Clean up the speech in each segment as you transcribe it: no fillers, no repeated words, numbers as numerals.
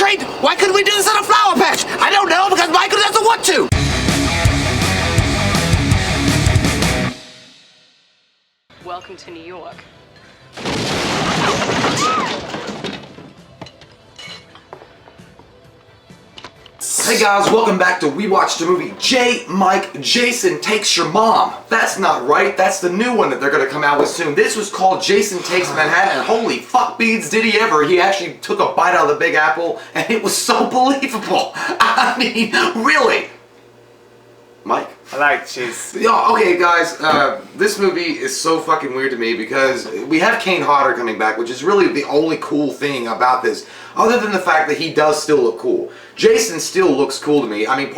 great. Why couldn't we do this on a flower patch? I don't know, because Michael doesn't want to. Welcome to New York. Hey guys, welcome back to We Watched a Movie. Mike, Jason Takes Your Mom. That's not right. That's the new one that they're going to come out with soon. This was called Jason Takes Manhattan, and holy fuck beads did he ever. He actually took a bite out of the Big Apple, and it was so believable. I mean, really. Mike? I like cheese. Okay guys, this movie is so fucking weird to me because we have Kane Hodder coming back, which is really the only cool thing about this, other than the fact that he does still look cool. Jason still looks cool to me. I mean,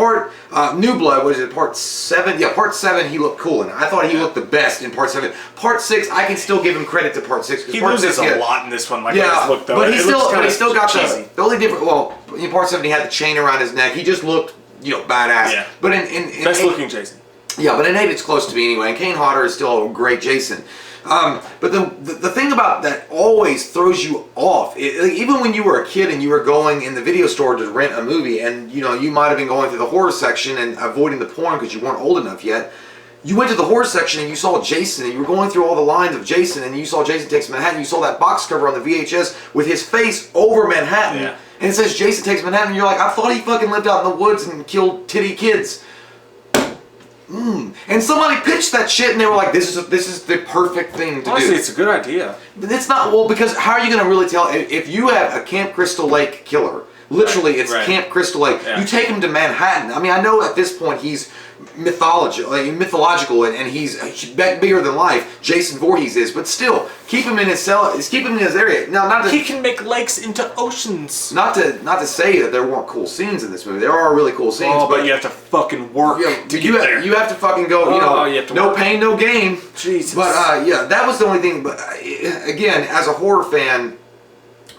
New Blood, what is it, part 7? Yeah, part 7 he looked cool in. I thought he looked the best in part 7. Part 6, I can still give him credit to part 6. He loses a lot in this one, like yeah, look though. But he still got cheesy. the only different, well, in part 7 he had the chain around his neck. He just looked, you know, badass. Yeah. But in best looking Jason. Yeah, but in 8 it's close to me anyway, and Kane Hodder is still a great Jason. But the thing about that always throws you off, even when you were a kid and you were going in the video store to rent a movie, and you know you might have been going through the horror section and avoiding the porn because you weren't old enough yet. You went to the horror section and you saw Jason, and you were going through all the lines of Jason, and you saw Jason Takes Manhattan. You saw that box cover on the VHS with his face over Manhattan, and it says Jason Takes Manhattan. And you're like, I thought he fucking lived out in the woods and killed titty kids. And somebody pitched that shit, and they were like, "This is the perfect thing to do." Honestly, it's a good idea. But it's not, well, because how are you going to really tell if you have a Camp Crystal Lake killer? Literally, it's Camp Crystal Lake. Yeah. You take him to Manhattan. I mean, I know at this point he's mythological, and he's bigger than life. Jason Voorhees is, but still, keep him in his cell. Keep him in his area. Now, not to, he can make lakes into oceans. Not to say that there weren't cool scenes in this movie. There are really cool scenes, but you have to fucking work to get there. You have to fucking go. You know, you have to no work. Pain, no gain. Jesus. But yeah, that was the only thing. But again, as a horror fan,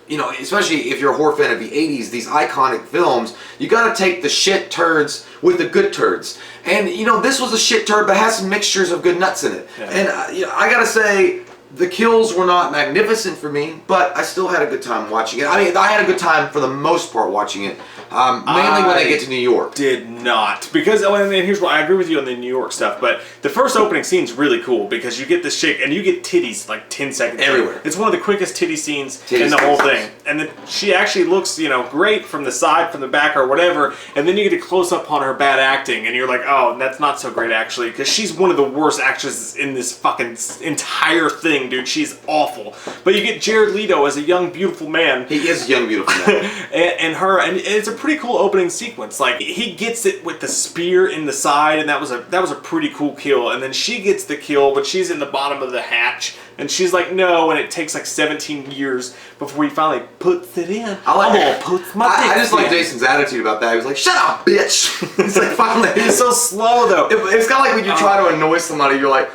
you know, especially if you're a horror fan of the 80s, these iconic films, you gotta take the shit turds with the good turds. And, you know, this was a shit turd, but has some mixtures of good nuts in it. Yeah. And, you know, I gotta say, the kills were not magnificent for me, but I still had a good time watching it. I mean, I had a good time for the most part watching it. Mainly when they get to New York. Did not. Because, and here's why I agree with you on the New York stuff, but the first opening scene's really cool because you get this chick, and you get titties like 10 seconds. Everywhere. It's one of the quickest titty scenes in the whole thing. And she actually looks, you know, great from the side, from the back, or whatever, and then you get a close-up on her bad acting, and you're like, oh, that's not so great, actually, because she's one of the worst actresses in this fucking entire thing, dude. She's awful. But you get Jared Leto as a young, beautiful man. He is a young, beautiful man. and it's a pretty cool opening sequence. Like, he gets it with the spear in the side, and that was a pretty cool kill. And then she gets the kill, but she's in the bottom of the hatch, and she's like, no, and it takes like 17 years before he finally puts it in. I just like Jason's attitude about that. He was like, shut up, bitch. He's like, finally. It's so slow, though. It's kind of like when you try to annoy somebody, you're like,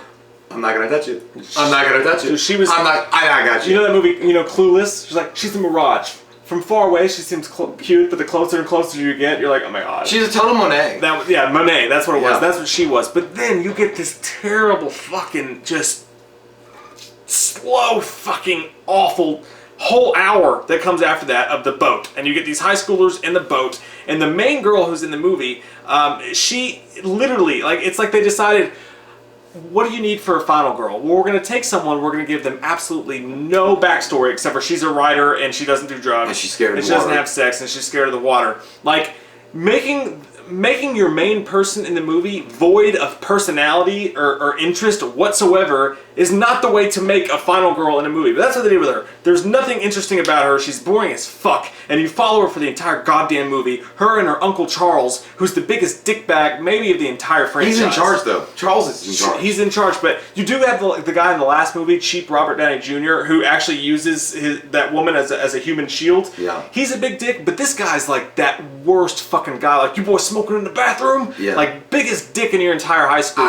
I'm not gonna touch it. I'm not gonna touch it. She was. I got you. You know that movie, you know, Clueless? She's like, she's a mirage. From far away, she seems cute, but the closer and closer you get, you're like, oh my god. She's a total Monet. Monet. That's what it was. That's what she was. But then you get this terrible fucking, just slow fucking awful whole hour that comes after that of the boat, and you get these high schoolers in the boat, and the main girl who's in the movie, she literally, like, it's like they decided, what do you need for a final girl? Well, we're going to take someone, we're going to give them absolutely no backstory except for she's a writer and she doesn't do drugs. And she's scared of the water. And she doesn't have sex and she's scared of the water. Like, making your main person in the movie void of personality or interest whatsoever is not the way to make a final girl in a movie. But that's what they did with her. There's nothing interesting about her. She's boring as fuck. And you follow her for the entire goddamn movie. Her and her Uncle Charles, who's the biggest dickbag maybe of the entire franchise. He's in charge, though. Charles is in charge. He's in charge, but you do have the guy in the last movie, Cheap Robert Downey Jr., who actually uses that woman as a human shield. Yeah. He's a big dick, but this guy's like that worst fucking guy. Like, you boys smoking in the bathroom? Yeah. Like, biggest dick in your entire high school.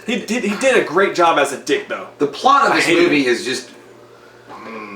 He did a great job as a dick, though. The plot of this movie is just,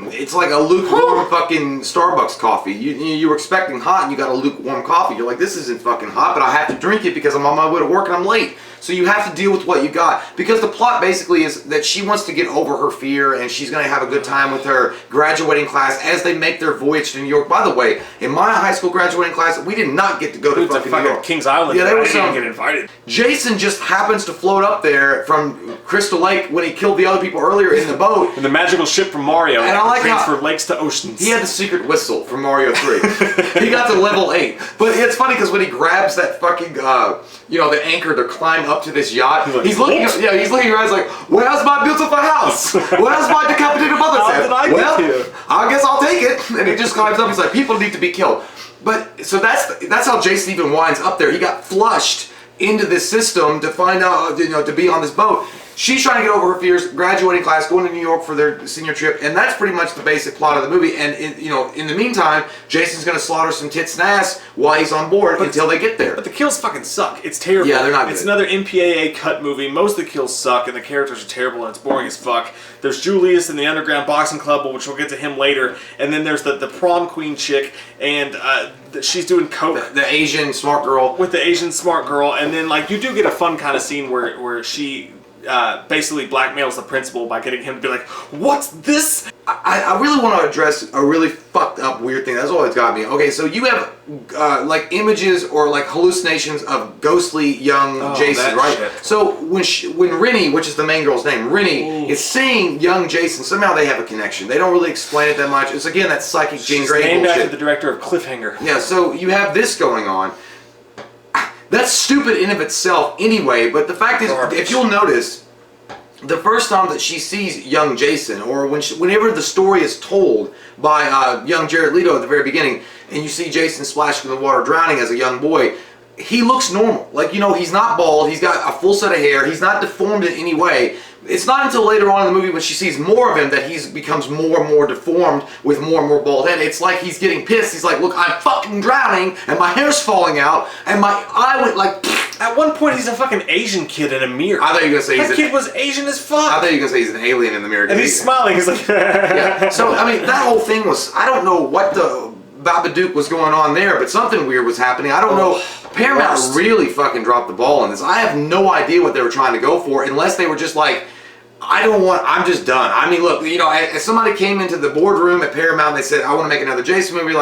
it's like a lukewarm fucking Starbucks coffee. You were expecting hot and you got a lukewarm coffee. You're like, this isn't fucking hot, but I have to drink it because I'm on my way to work and I'm late. So you have to deal with what you got. Because the plot basically is that she wants to get over her fear and she's going to have a good time with her graduating class as they make their voyage to New York. By the way, in my high school graduating class, we did not get to go to fucking New York. Kings Island. Yeah, I didn't get invited. Jason just happens to float up there from Crystal Lake when he killed the other people earlier in the boat. And the magical ship from Mario. And I like transfer lakes to oceans. He had the secret whistle from Mario 3. He got to level 8. But it's funny because when he grabs that fucking, the anchor to climb up to this yacht, he's looking around, he's like, where's my beautiful house? Where's my decapitated mother's head? Well, I guess I'll take it. And he just climbs up, he's like, people need to be killed. But, so that's how Jason even winds up there. He got flushed into this system to find out, to be on this boat. She's trying to get over her fears, graduating class, going to New York for their senior trip, and that's pretty much the basic plot of the movie. And in the meantime, Jason's going to slaughter some tits and ass while he's on board until they get there. But the kills fucking suck. It's terrible. Yeah, they're not good. It's another MPAA cut movie. Most of the kills suck, and the characters are terrible, and it's boring as fuck. There's Julius in the underground boxing club, which we'll get to him later, and then there's the prom queen chick, and she's doing coke. The Asian smart girl. With the Asian smart girl, and then you do get a fun kind of scene where she basically blackmails the principal by getting him to be like, what's this? I really want to address a really fucked up weird thing. That's always got me. Okay, so you have images or hallucinations of ghostly young Jason, right? Shit. So when Rennie, which is the main girl's name, Rennie is seeing young Jason, somehow they have a connection. They don't really explain it that much. It's again that psychic Jean Grey bullshit. Named after the director of Cliffhanger. Yeah, so you have this going on. That's stupid in of itself anyway, but the fact is, if you'll notice, the first time that she sees young Jason, or whenever the story is told by young Jared Leto at the very beginning, and you see Jason splashing in the water drowning as a young boy, he looks normal. He's not bald, he's got a full set of hair, he's not deformed in any way. It's not until later on in the movie when she sees more of him that he becomes more and more deformed with more and more bald head. It's like he's getting pissed. He's like, look, I'm fucking drowning and my hair's falling out and my eye went like... At one point, he's a fucking Asian kid in a mirror. I thought you were going to say that kid was Asian as fuck. I thought you were going to say he's an alien in the mirror. And he's smiling. He's like... Yeah. So, that whole thing was... I don't know what the Babadook was going on there, but something weird was happening. I don't know. Paramount really fucking dropped the ball on this. I have no idea what they were trying to go for, unless they were just like, I'm just done. Look, as somebody came into the boardroom at Paramount and they said, I want to make another Jason movie,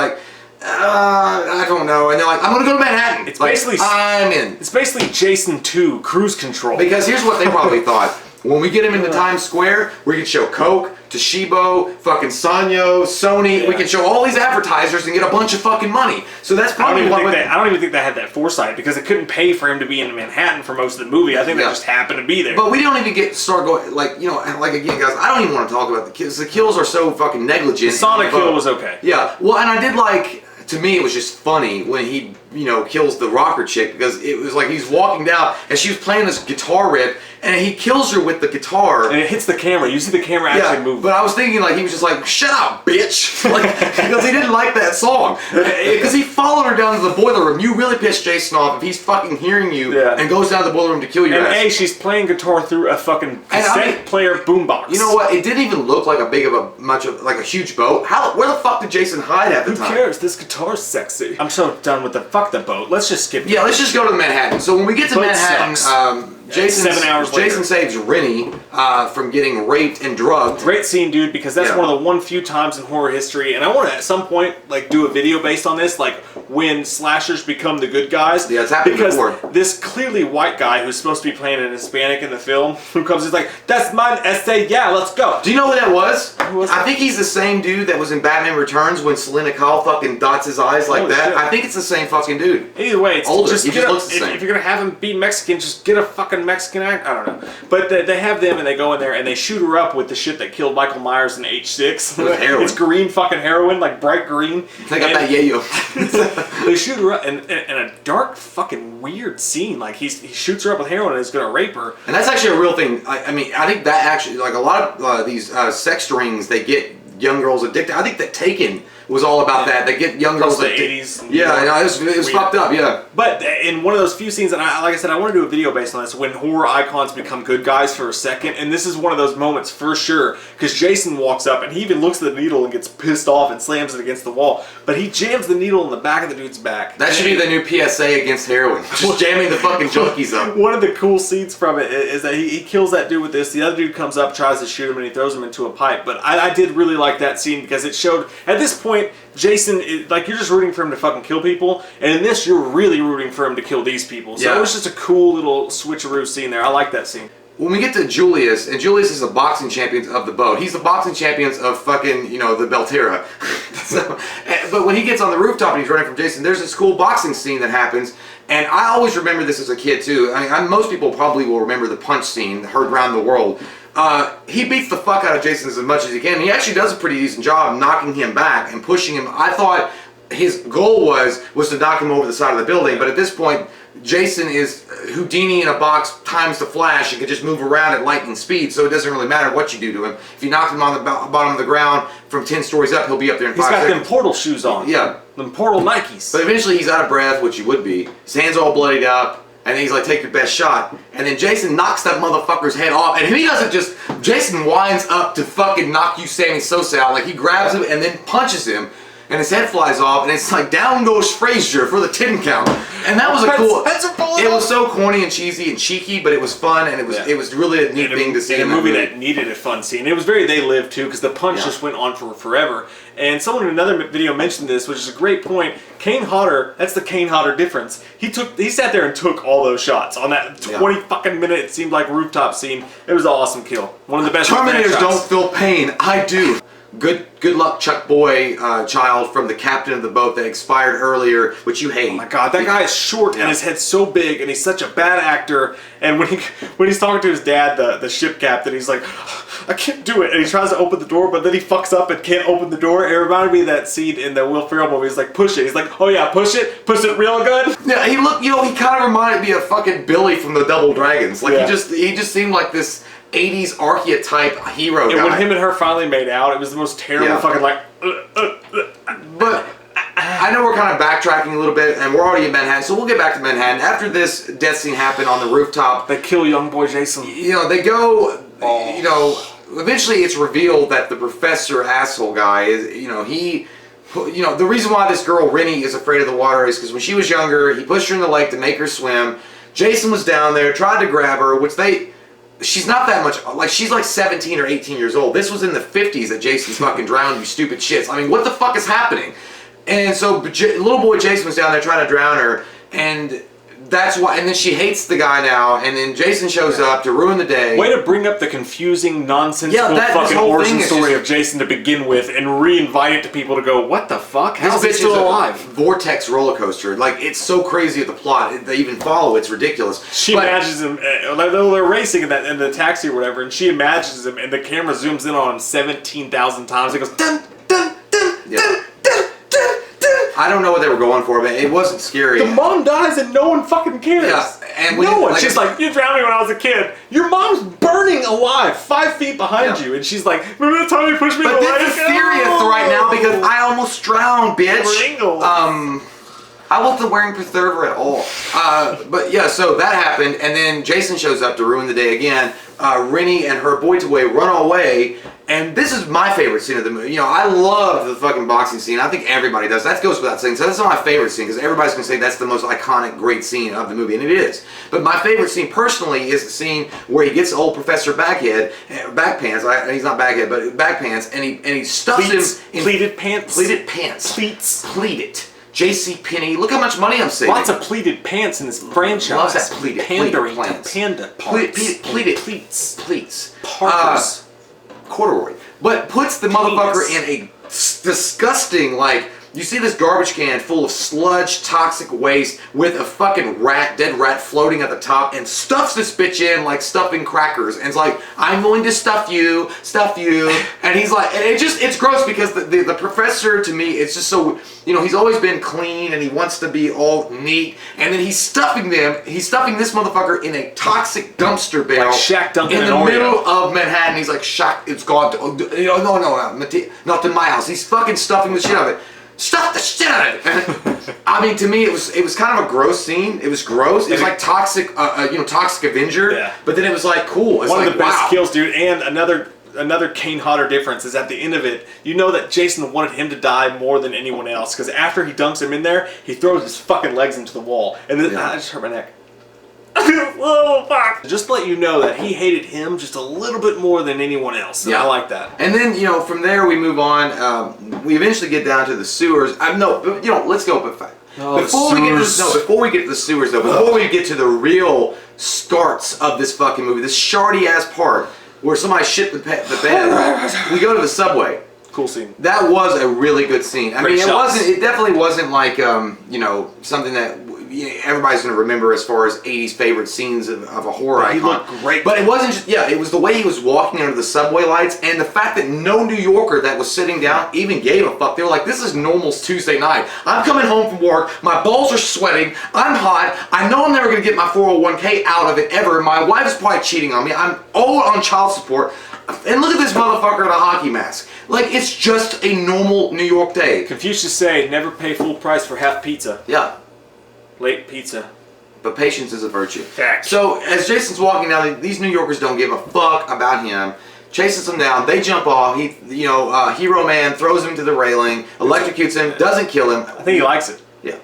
I don't know. And they're like, I'm going to go to Manhattan. It's basically... I'm in. It's basically Jason 2, Cruise Control. Because here's what they probably thought. When we get him into Times Square, we can show Coke, Toshiba, fucking Sanyo, Sony. Yeah. We can show all these advertisers and get a bunch of fucking money. So that's probably I don't even think they had that foresight, because it couldn't pay for him to be in Manhattan for most of the movie. I think they just happened to be there. But we don't even start going, again, guys, I don't even want to talk about the kills. The kills are so fucking negligent. The Sonic kill was okay. Yeah. Well, and I did to me, it was just funny when he, kills the rocker chick, because it was like he's walking down and she was playing this guitar riff and he kills her with the guitar. And it hits the camera. You see the camera actually move. But I was thinking he was just like, shut up, bitch. Because he didn't like that song. Because he followed her down to the boiler room. You really pissed Jason off if he's fucking hearing you and goes down to the boiler room to kill your ass. And she's playing guitar through a fucking cassette player boombox. You know what? It didn't even look like a huge boat. Where the fuck did Jason hide at the time? Who cares? This guitar's sexy. I'm so done with fuck the boat. Let's just skip it. Yeah, let's just go to Manhattan. So when we get to Manhattan, Jason saves Rennie from getting raped and drugged. Great scene, dude, because that's one of the few times in horror history, and I want to at some point do a video based on this, when slashers become the good guys. Yeah, it's happened before. This clearly white guy who's supposed to be playing an Hispanic in the film, who comes, he's like, that's mine, essay, yeah, let's go. Do you know who that was? Who was that? I think he's the same dude that was in Batman Returns when Selena Kyle fucking dots his eyes like that. Shit. I think it's the same fucking dude. Either way, it's older. Just he just looks the same. If you're gonna have him be Mexican, just get a fucking Mexican act. I don't know. But they have them and they go in there and they shoot her up with the shit that killed Michael Myers in H6. Heroin. It's green fucking heroin, bright green. They got that yayo. They shoot her up in a dark fucking weird scene. He shoots her up with heroin and is gonna rape her. And that's actually a real thing. I think that actually, a lot of these sex rings, they get young girls addicted. I think that Taken was all about that. They get young girls the addicted. 80s. Yeah, it was fucked up. Yeah. But in one of those few scenes, and like I said, I want to do a video based on this, when horror icons become good guys for a second, and this is one of those moments for sure, because Jason walks up and he even looks at the needle and gets pissed off and slams it against the wall, but he jams the needle in the back of the dude's back. That should be the new PSA against heroin. Just jamming the fucking junkies up. One of the cool scenes from it is that he kills that dude with this. The other dude comes up, tries to shoot him, and he throws him into a pipe. But I did really like that scene because it showed, at this point, Jason, like, you're just rooting for him to fucking kill people, and in this, you're really rooting for him to kill these people. So it was just a cool little switcheroo scene there. I like that scene. When we get to Julius, and Julius is the boxing champion of the boat. He's the boxing champion of fucking, the Belterra. But when he gets on the rooftop and he's running from Jason, there's this cool boxing scene that happens. And I always remember this as a kid too. I mean, most people probably will remember the punch scene heard around the world. He beats the fuck out of Jason as much as he can. He actually does a pretty decent job knocking him back and pushing him. I thought his goal was to knock him over the side of the building, but at this point, Jason is Houdini in a box times the Flash and can just move around at lightning speed, so it doesn't really matter what you do to him. If you knock him on the bottom of the ground from 10 stories up, he'll be up there in 5 seconds. He's got them portal shoes on. Yeah. Them portal Nikes. But eventually he's out of breath, which he would be. His hand's all bloodied up, and then he's like, take your best shot. And then Jason knocks that motherfucker's head off, and he doesn't just, Jason winds up to fucking knock you Sammy Sosa out. Like, he grabs him and then punches him, and his head flies off, and it's like, down goes Frazier for the 10 count. And that was it was so corny and cheesy and cheeky, but it was fun, and it was really a neat thing to see in in a movie that needed a fun scene. It was very They Live too, because the punch just went on for forever. And someone in another video mentioned this, which is a great point. Kane Hodder, that's the Kane Hodder difference. He sat there and took all those shots on that 20 fucking minute, it seemed like, rooftop scene. It was an awesome kill. One of the best. Terminators don't feel pain. I do. Good luck, Chuck Boy child from the captain of the boat that expired earlier, which you hate. Oh my god, that guy is short and his head's so big, and he's such a bad actor. And when he's talking to his dad, the ship captain, he's like, I can't do it. And he tries to open the door, but then he fucks up and can't open the door. It reminded me of that scene in the Will Ferrell movie. He's like, push it. He's like, oh yeah, push it real good. Yeah, he looked, he kind of reminded me of fucking Billy from the Double Dragons. Like, he just seemed like this 80s archetype hero guy. And when him and her finally made out, it was the most terrible fucking like. But I know we're kind of backtracking a little bit, and we're already in Manhattan, so we'll get back to Manhattan. After this death scene happened on the rooftop, they kill young boy Jason. They go. Eventually it's revealed that the professor asshole guy is. The reason why this girl Rennie is afraid of the water is because when she was younger, he pushed her in the lake to make her swim. Jason was down there, tried to grab her, she's not that much, like, she's like 17 or 18 years old. This was in the 50s that Jason fucking drowned, you stupid shits. I mean, what the fuck is happening? And so little boy Jason was down there trying to drown her, and that's why, and then she hates the guy now, and then Jason shows up to ruin the day. Way to bring up the confusing, nonsensical fucking origin story of Jason to begin with, and re-invite it to people to go, what the fuck? How's he still alive? Vortex roller coaster. Like, it's so crazy at the plot. They even follow. It's ridiculous. She imagines him, they're racing in the taxi or whatever, and she imagines him, and the camera zooms in on him 17,000 times. It goes, dun, dun, dun, dun. I don't know what they were going for, but it wasn't scary. The mom dies and no one fucking cares. Yeah, and no one. She's like, you drowned me when I was a kid. Your mom's burning alive 5 feet behind you, and she's like, remember the time you pushed me in the lake? But this is serious right now because I almost drowned, bitch. I wasn't wearing preserver at all. But yeah, so that happened, and then Jason shows up to ruin the day again. Rennie and her boy toy run away, and this is my favorite scene of the movie. I love the fucking boxing scene. I think everybody does. That goes without saying. So that's not my favorite scene, because everybody's going to say that's the most iconic, great scene of the movie, and it is. But my favorite scene, personally, is the scene where he gets old Professor Baghead, Bagpants, he's not Baghead, but Bagpants, and he stuffs him in... Pleated pants. Pleated pants. Pleats. Pleated. J.C. Penney. Look how much money I'm saving. Lots of pleated pants in this franchise. Loves that pleated. Pandering pleated to panda parts. Pleated. Pleats. Pleats. Parkers. Corduroy. But puts the motherfucker in a disgusting, like, you see this garbage can full of sludge, toxic waste with a fucking dead rat floating at the top, and stuffs this bitch in like stuffing crackers. And it's like, I'm going to stuff you. And he's like, and it's gross because the professor, to me, it's just so, he's always been clean and he wants to be all neat. And then he's stuffing this motherfucker in a toxic dumpster bin. Like Shaq dunking in the middle of Manhattan. He's like, Shaq, it's gone. No, not in my house. He's fucking stuffing the shit out of it. Stuff the shit out of it. I mean, to me, it was kind of a gross scene. It was gross. It was like Toxic Avenger. Yeah. But then it was like cool. It's one like, of the best kills, dude. And another Kane Hodder difference is at the end of it, you know that Jason wanted him to die more than anyone else, because after he dunks him in there, he throws his fucking legs into the wall, and then I just hurt my neck. Oh, fuck. Just to let you know that he hated him just a little bit more than anyone else. Yeah, I like that. And then from there we move on. We eventually get down to the sewers. Let's go. Before we get to the sewers, though, before we get to the real starts of this fucking movie, this shardy ass part where somebody shit the bed, we go to the subway. Cool scene. That was a really good scene. I mean, it definitely wasn't like something that everybody's going to remember as far as 80s favorite scenes of a horror icon. He looked great. But it wasn't just, it was the way he was walking under the subway lights, and the fact that no New Yorker that was sitting down even gave a fuck. They were like, this is normal Tuesday night. I'm coming home from work, my balls are sweating, I'm hot, I know I'm never going to get my 401k out of it ever, my wife is probably cheating on me, I'm old on child support, and look at this motherfucker in a hockey mask. Like, it's just a normal New York day. Confucius say, never pay full price for half pizza. Yeah. Late pizza. But patience is a virtue. Fact. So, as Jason's walking down, these New Yorkers don't give a fuck about him. Chases him down. They jump off. Hero Man throws him to the railing, electrocutes him, doesn't kill him. I think he likes it. Yeah.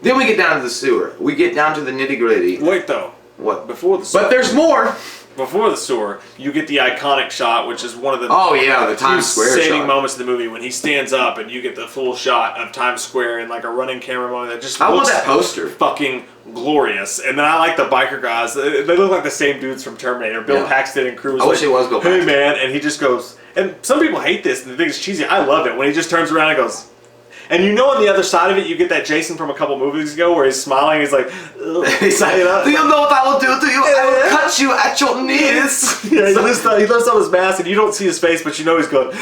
Then we get down to the sewer. We get down to the nitty-gritty. Wait, though. What? Before the sewer. But there's more. Before the sewer, you get the iconic shot, which is one of the the Times Square saving shot. moments of the movie when he stands up and you get the full shot of Times Square in like a running camera moment that just I looks want that poster. fucking glorious. And then I like the biker guys. They look like the same dudes from Terminator. Bill Paxton and crew. I wish it was Bill Paxton. Hey man, and he just goes. And some people hate this and they think it's cheesy. I love it when he just turns around and goes. And on the other side of it, you get that Jason from a couple movies ago where he's smiling. He's like, he's like, do you know what I will do to you? I will cut you at your knees. Yeah, he lifts up his mask, and you don't see his face, but you know he's going.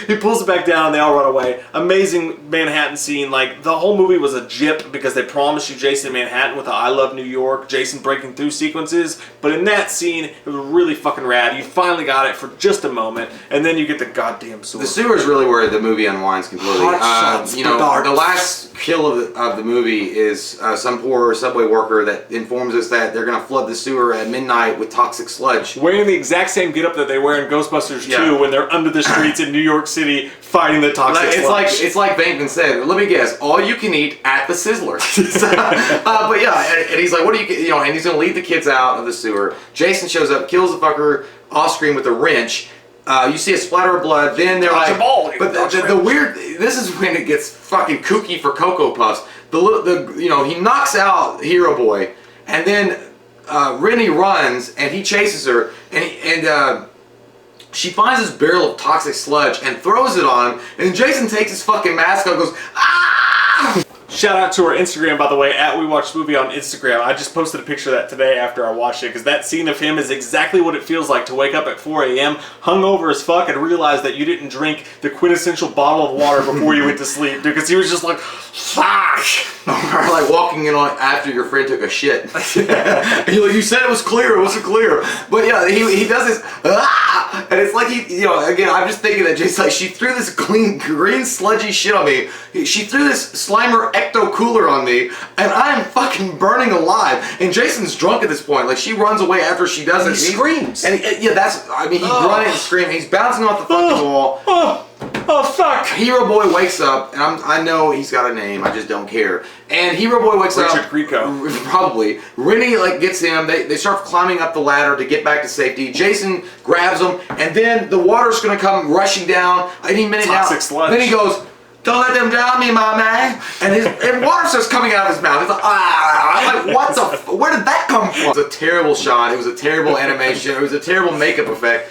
He pulls it back down, and they all run away. Amazing Manhattan scene. Like the whole movie was a jip because they promised you Jason in Manhattan with the "I Love New York," Jason breaking through sequences. But in that scene, it was really fucking rad. You finally got it for just a moment, and then you get the goddamn sewer. The sewer is really where the movie unwinds completely. The last kill of the movie is some poor subway worker that informs us that they're going to flood the sewer at midnight with toxic sludge. Wearing the exact same getup that they wear in Ghostbusters 2 when they're under the streets in New York City fighting the toxic sludge. It's like Bankman said, let me guess, all you can eat at the Sizzler. But yeah, and he's like, what do you, and he's going to lead the kids out of the sewer. Jason shows up, kills the fucker off screen with a wrench. You see a splatter of blood, then they're like, but the weird, this is when it gets fucking kooky for Cocoa Puffs. He knocks out Hero Boy, and then Rennie runs, and he chases her, and she finds this barrel of toxic sludge and throws it on him, and Jason takes his fucking mask off and goes, ah! Shout out to our Instagram, by the way, at We Watch Movie on Instagram. I just posted a picture of that today after I watched it, because that scene of him is exactly what it feels like to wake up at 4 a.m., hungover as fuck, and realize that you didn't drink the quintessential bottle of water before you went to sleep, because he was just like, fuck! Or like walking in on after your friend took a shit. And you're like, you said it was clear, it wasn't clear. But yeah, he does this, ah! And it's like again, I'm just thinking that just like she threw this clean, green, sludgy shit on me. She threw this Slimer Ecto Cooler on me, and I'm fucking burning alive. And Jason's drunk at this point. Like, she runs away after she does it. He screams. And he's running and screaming. He's bouncing off the fucking wall. Oh, fuck! Hero Boy wakes up, and I know he's got a name, I just don't care. And Hero Boy wakes up. Richard Grieco. Probably. Rennie, gets him. They start climbing up the ladder to get back to safety. Jason grabs him, and then the water's gonna come rushing down any minute now. Toxic sludge. Then he goes, don't let them drown me, my man. And water starts coming out of his mouth. He's like, ah. I'm like, what the where did that come from? It was a terrible shot. It was a terrible animation. It was a terrible makeup effect.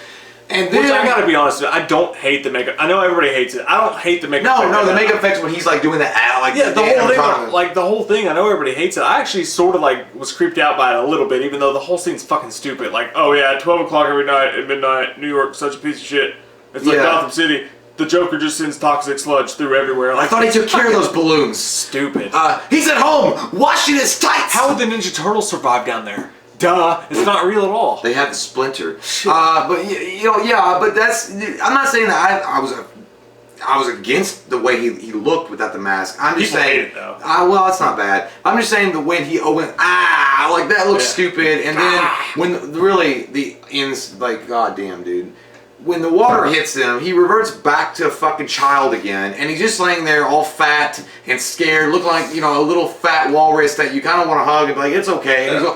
And then, which I gotta be honest with you, I don't hate the makeup. I know everybody hates it. I don't hate the makeup. No, the makeup effects when he's like doing the like yeah, the whole thing, thing, like the whole thing. I know everybody hates it. I actually sort of like was creeped out by it a little bit, even though the whole scene's fucking stupid. Like, oh yeah, at 12 o'clock every night at midnight, New York, such a piece of shit. It's like Gotham City. The Joker just sends toxic sludge through everywhere. Like, I thought he took care of those balloons. Stupid. He's at home washing his tights. How would the Ninja Turtles survive down there? Duh, it's not real at all. They had the splinter. But you know, yeah, but that's. I'm not saying that I was against the way he looked without the mask. I'm just saying. Hate it, though. Well, it's not bad. I'm just saying the way he went like that looks stupid, and then when really the ends like goddamn dude. When the water hits him, he reverts back to a fucking child again, and he's just laying there all fat and scared, looking like, you know, a little fat walrus that you kind of want to hug and be like, it's okay. And he's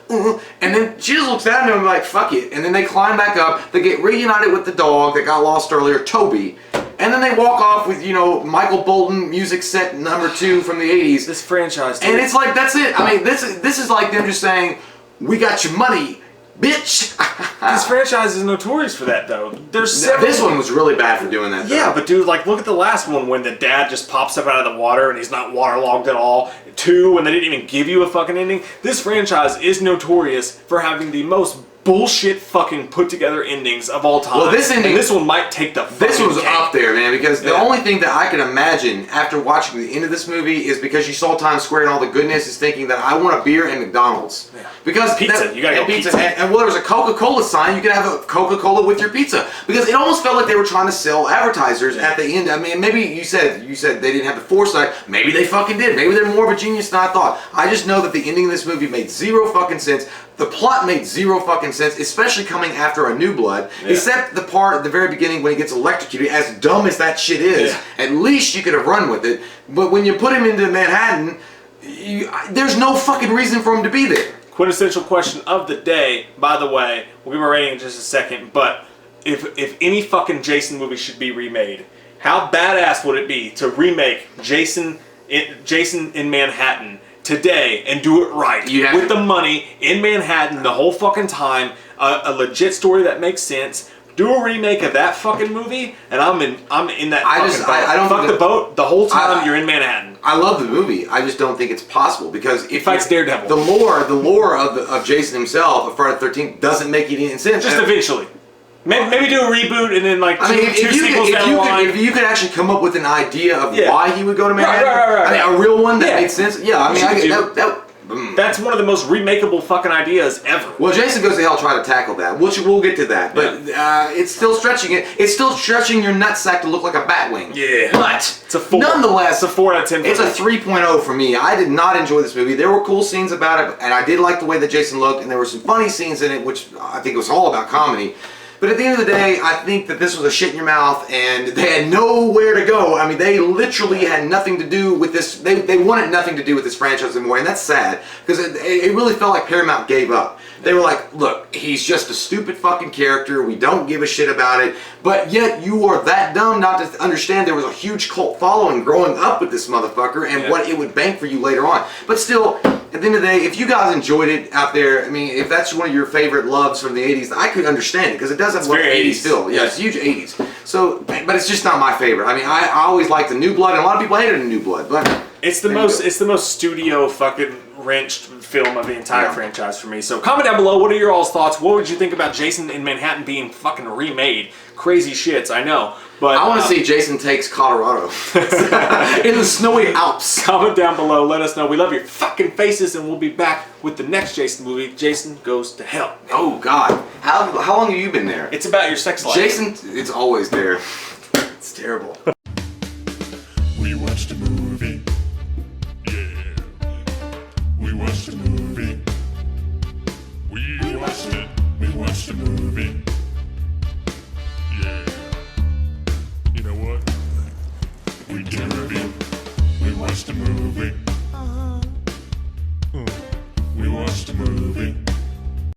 like, and then she just looks down at him like, fuck it. And then they climb back up, they get reunited with the dog that got lost earlier, Toby, and then they walk off with, you know, Michael Bolton music set number 2 from the 80s. This franchise, and it's like, that's it. I mean, this is like them just saying, we got your money, bitch. This franchise is notorious for that, though. There's several. This one was really bad for doing that, though. Yeah, but dude, like, look at the last one when the dad just pops up out of the water and he's not waterlogged at all. 2, when they didn't even give you a fucking ending. This franchise is notorious for having the most bullshit fucking put together endings of all time. Well, this ending, and this one might take the fucking This one's cake. up there, man, because the only thing that I can imagine after watching the end of this movie is because you saw Times Square and all the goodness is thinking that I want a beer and McDonald's. Yeah. Because pizza, you gotta go pizza. And well, there was a Coca-Cola sign, you could have a Coca-Cola with your pizza. Because it almost felt like they were trying to sell advertisers at the end. I mean, maybe you said they didn't have the foresight. Maybe they fucking did. Maybe they're more of a genius than I thought. I just know that the ending of this movie made zero fucking sense. The plot made zero fucking sense, especially coming after A New Blood, except the part at the very beginning when he gets electrocuted. As dumb as that shit is, at least you could have run with it. But when you put him into Manhattan, there's no fucking reason for him to be there. Quintessential question of the day, by the way, we'll give our rating in just a second, but if any fucking Jason movie should be remade, how badass would it be to remake Jason in Manhattan today and do it right with the money in Manhattan the whole fucking time, a legit story that makes sense. Do a remake of that fucking movie, and I'm in that fucking boat. I don't fuck the boat the whole time you're in Manhattan. I love the movie. I just don't think it's possible because if fights Daredevil, the lore of Jason himself of Friday the 13th doesn't make any sense. Just eventually. Maybe do a reboot and then like two sequels down the line. If you could actually come up with an idea of why he would go to Manhattan, right. I mean, a real one that made sense. Yeah, I mean, that's one of the most remakeable fucking ideas ever. Well, Jason Goes to Hell tried to tackle that. We'll get to that, but it's still stretching it. It's still stretching your nutsack to look like a bat wing. Yeah, but it's a 4. Nonetheless, it's a 4 out of 10. It's a 3.0 for me. I did not enjoy this movie. There were cool scenes about it, and I did like the way that Jason looked, and there were some funny scenes in it, which I think was all about comedy. But at the end of the day, I think that this was a shit in your mouth, and they had nowhere to go. I mean, they literally had nothing to do with this. They wanted nothing to do with this franchise anymore, and that's sad, because it really felt like Paramount gave up. They were like, look, he's just a stupid fucking character. We don't give a shit about it. But yet you are that dumb not to understand there was a huge cult following growing up with this motherfucker and what it would bank for you later on. But still, at the end of the day, if you guys enjoyed it out there, I mean, if that's one of your favorite loves from the 80s, I could understand it because it does have an 80s feel. Yeah, it's huge 80s. So, but it's just not my favorite. I mean, I always liked the New Blood, and a lot of people hated the New Blood, but it's the most studio fucking wrenched film of the entire franchise for me. So comment down below, what are your all's thoughts? What would you think about Jason in Manhattan being fucking remade? Crazy shits, I know. But I want to see Jason Takes Colorado in the snowy Alps. Comment down below, let us know. We love your fucking faces, and we'll be back with the next Jason movie, Jason Goes to Hell. Oh God, how long have you been there? It's about your sex life. Jason, it's always there. It's terrible. We watched a movie. Yeah. We watched a movie.